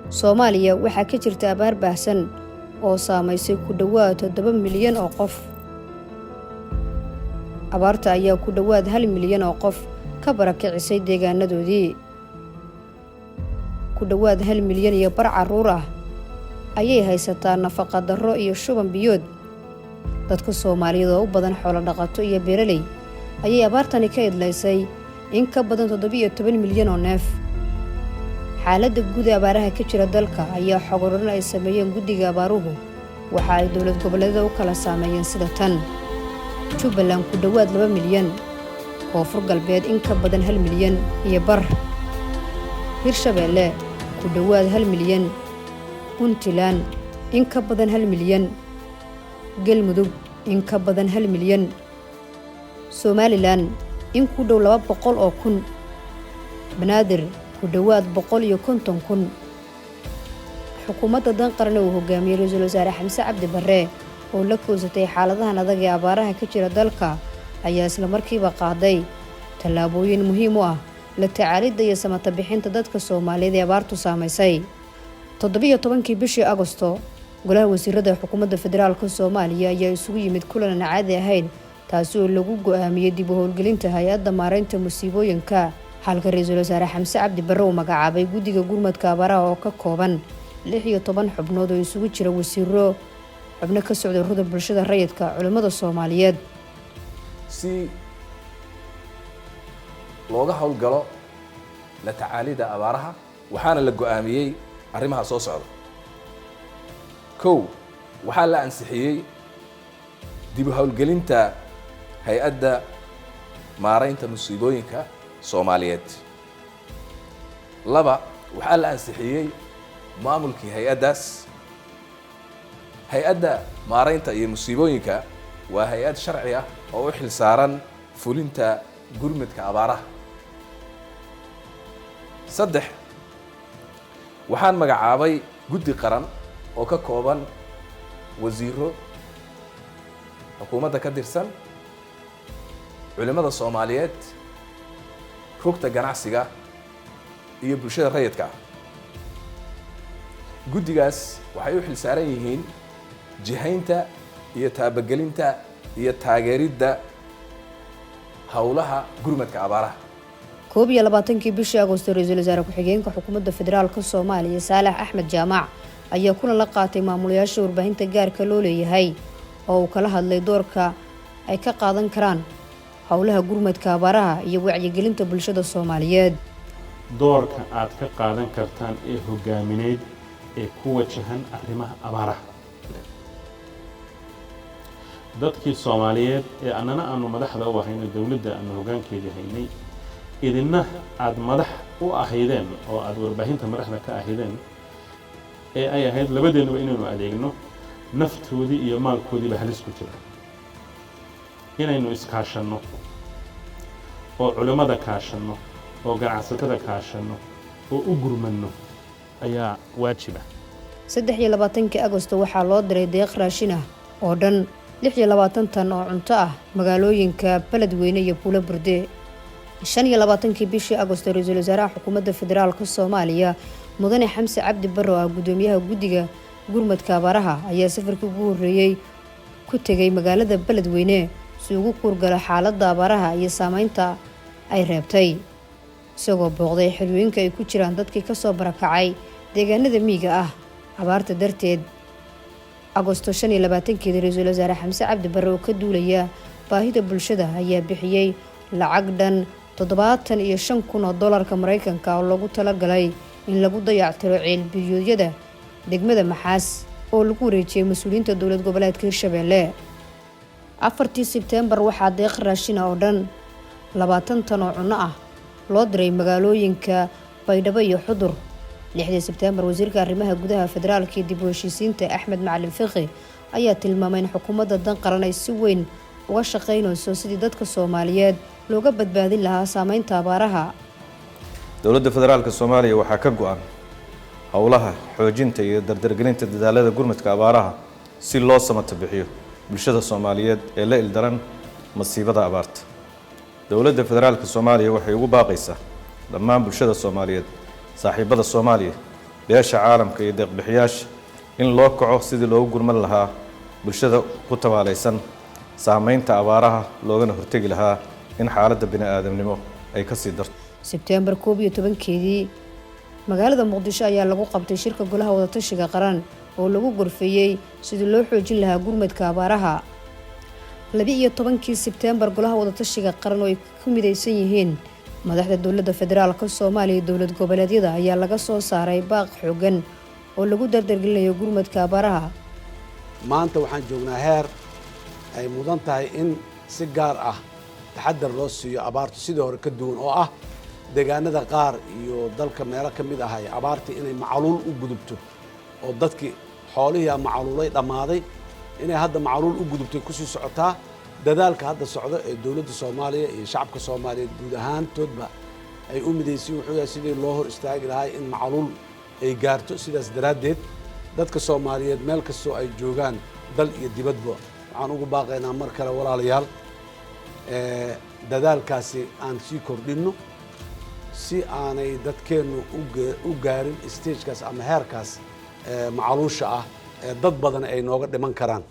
Soomaaliya waxaa ka jirta abaar baahsan oo saameysay ku dhawaad 7 milyan oo qof. Abaarta ayaa ku dhawaad 1 milyan oo qof ka barakicisay deegaanadoodii. Ku dhawaad 1 milyan iyo bar carruur ah ayay haysataa nafaqa darro iyo shuban biyood. Dadka Soomaaliyeed oo u badan xoolo dhaqato iyo beeraley ayay abaartani ka idlaysay in ka badan 17 milyan oo neef. xaaladda guud ee abaaraha ka jira dalka ayaa xog ururin ay sameeyeen guddiga abaaruhu waxa ay dowlad goboleedyada u kala saameeyeen sida tan. Jubbaland ku dhawaad 2 milyan, Koonfur Galbeed in ka badan 1 milyan iyo bar, Hirshabeelle ku dhawaad 1 milyan, Puntland in ka badan 1 milyan, Galmudug in ka badan 1 milyan, Somaliland in ku dhow 200,000, Banaadir ku dhawaad 150,000. Xukuumadda dan qaran uu hogaamiyay Ra'iisul Wasaare Xamse Cabdi Barre oo la koosatay xaaladahan adag ee abaaraha ka jira dalka ayaa isla markiiba qaaday tallaabooyin muhiim u ah la tacaalidda iyo samata bixinta dadka Soomaaliyeed ee abaartu saameysay. 17 bishii Agoosto, Golaha Wasiirada Xukuumadda Federaalka Soomaaliya ayaa isugu yimid kulan aan caadi ahayn taasi oo lagu go'aamiyay dib u howlgelinta hay'adda maareynta musiibooyinka. halka Ra'iisul Wasaare Xamse Cabdi Barre uu magacaabay guddiga gurmadka abaaraha oo ka kooban 16 xubnood oo isugu jira wasiirro, xubno ka socda ururada bulshada rayidka, culimada Soomaaliyeed. si looga howlgalo la tacaalida abaaraha waxaana la go'aamiyay arrimaha soo socda. waxaa la ansixiyay dib u howlgelinta hay'adda maareynta musiibooyinka Soomaaliyeed. 2 waxaa la ansixiyay maamulkii hay'addaas. hay'adda maareynta iyo musiibooyinka waa hay'ad sharci ah oo u xil saaran fulinta gurmadka abaaraha. 3 waxaan magacaabay guddi qaran oo ka kooban wasiirro xukuumadda ka tirsan, culimada Soomaaliyeed, rugta ganacsiga iyo bulshada rayidka ah. guddigaas waxay u xil saaran yihiin jihaynta iyo taabagelinta iyo taageeridda howlaha gurmadka abaaraha. 21 bishii Agoosto, Ra'iisul Wasaare ku-xigeenka Xukuumadda Federaalka Soomaaliya Saalax Axmed Jaamac ayaa kulan la qaatay maamulayaasha warbaahinta gaarka loo leeyahay oo uu kala hadlay doorka ay ka qaadan karaan howlaha gurmadka abaaraha iyo wacyigelinta bulshada Soomaaliyeed. doorka aad ka qaadan kartaan ee hogaamineed ee ku wajahan arrimaha abaaraha. dadkii Soomaaliyeed ee annana aanu madaxda u ahayn dawladda aanu hogaankeeda haynay idinna aad madax u ahaydeen oo aad warbaahinta madaxda ka ahaydeen ee ay ahayd labadeenaba inaynu adeegno naftoodii iyo maalkoodiiba halis ku jira inaynu iskaashanno oo culimada kaashanno oo ganacsatada kaashanno oo u gurmanno ayaa waajiba. 23 Agoosto waxaa loo diray deeq raashin ah oo dhan 26 tan oo cunto ah magaalooyinka Beledweyne iyo Puulo Burde. 25 bishii Agoosto, Ra'iisul Wasaaraha Xukuumadda Federaalka Soomaaliya Mudane Xamse Cabdi Barre oo ah gudoomiyaha guddiga gurmadka abaaraha ayaa safarkii ugu horeeyay ku tegay magaalada Beledweyne si ugu kurgala xaaladda abaaraha iyo saameynta ay reebtay, isagoo booqday xerooyinka ay ku jiraan dadkii ka soo barakacay deegaanada miyiga ah abaarta darteed. Agoosto 25 Ra'iisul Wasaare Xamse Cabdi Barre oo ka duulaya baahida bulshada ayaa bixiyay lacag dhan $75,000 Mareykanka oo loogu talagalay in lagu dayactiro ceelbiyoodyada degmada Maxaas oo lagu wareejiyay mas'uuliyiinta dowlad goboleedka Hirshabeelle. 4 Sebtembar waxaa deeq raashin oo dhan 20 tan oo cunno ah loo diray magaalooyinka Baydhabo iyo Xudur. 6 Sebtembar wasiirka arrimaha gudaha federaalka iyo dib u heshiisiinta Axmed Macalin Fiqi ayaa tilmaamay in xukuumadda dan qaran ay si weyn uga shaqeynayso sidii dadka Soomaaliyeed looga badbaadin lahaa saameynta abaaraha. dowladda federaalka Soomaaliya waxaa ka go'an howlaha xoojinta iyo dardargelinta dadaalada gurmadka abaaraha si loo samata bixiyo bulshada Soomaaliyeed ee la ildaran masiibada abaarta. dowladda federaalka Soomaaliya waxay ugu baaqaysaa dhammaan bulshada Soomaaliyeed saaxiibada Soomaaliya beesha caalamka iyo deeq-bixiyaasha in loo kaco sidii loogu gurman lahaa bulshada ku tabaalaysan saamaynta abaaraha loogana hortegi lahaa in xaaladda bini'aadamnimo ay ka sii darto. Sebtembar 11keedii magaalada Muqdisho ayaa lagu qabtay shirka golaha wadatashiga qaran oo lagu gorfeeyay sidii loo xoojin lahaa gurmadka abaaraha. 12 Sebtembar golaha wadatashiga qaran oo ay ku midaysan yihiin madaxda dowladda federaalka Soomaaliya iyo dowlad goboleedyada ayaa laga soo saaray baaq xooggan oo lagu dardargelinayo gurmadka abaaraha. maanta waxaan joognaa heer ay mudan tahay in si gaar ah taxadar loo siiyo abaartu sidii hore ka duwan oo ah deegaanada qaar iyo dalka meelo ka mid ah ay abaartii inay macaluul u gudubto oo dadkii xoolihii macaluulay dhammaaday inay hadda macaluul u gudubtay ku sii socotaa dadaalka hadda socdo ee dowladda Soomaaliya iyo shacabka Soomaaliyeed guud ahaantoodba ay u midaysan wuxuu yahay sidii loo hor istaagi lahaa in macaluul ay gaarto sidaas daraadeed dadka Soomaaliyeed meel kastoo ay joogaan dal iyo dibadba waxaan ugu baaqaynaa mar kale walaalayaal dadaalkaasi aan sii kordhinno si aanay dadkeennu u gaarin stagekaas ama heerkaas macaluusha ah ee dad badan ay nooga dhiman karaan.